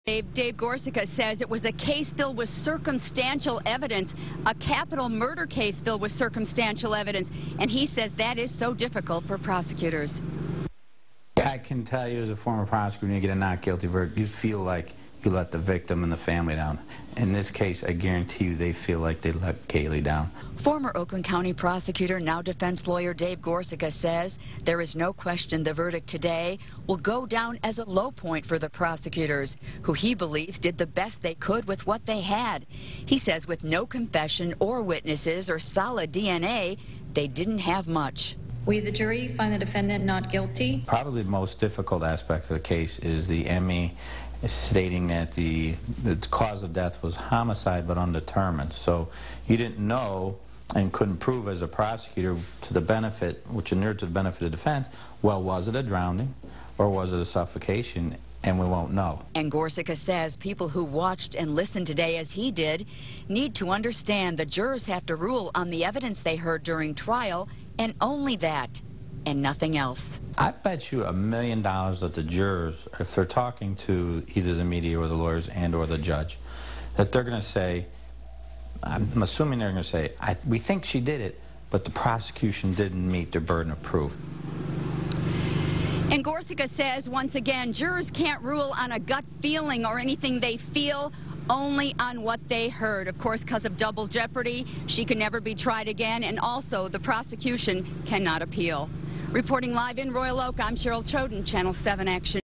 Dave Gorcyca says it was a case filled with circumstantial evidence, a capital murder case filled with circumstantial evidence, and he says that is so difficult for prosecutors. I can tell you as a former prosecutor, when you get a not guilty verdict, you feel like you let the victim and the family down. In this case, I guarantee you they feel like they let Kaylee down. Former Oakland County prosecutor, now defense lawyer Dave Gorcyca says there is no question the verdict today will go down as a low point for the prosecutors, who he believes did the best they could with what they had. He says with no confession or witnesses or solid DNA, they didn't have much. We, the jury, find the defendant not guilty. Probably the most difficult aspect of the case is the ME stating that the cause of death was homicide but undetermined. So you didn't know and couldn't prove as a prosecutor to the benefit, which inured to the benefit of defense, well, was it a drowning or was it a suffocation? And we won't know. And Gorcyca says people who watched and listened today as he did need to understand the jurors have to rule on the evidence they heard during trial, and only that, and nothing else. I bet you $1 million that the jurors, if they're talking to either the media or the lawyers and or the judge, that they're going to say, I'm assuming they're going to say, we think she did it, but the prosecution didn't meet their burden of proof. And Gorcyca says, once again, jurors can't rule on a gut feeling or anything they feel, only on what they heard. Of course, because of double jeopardy, she can never be tried again, and also the prosecution cannot appeal. Reporting live in Royal Oak, I'm Cheryl Choden, Channel 7 Action.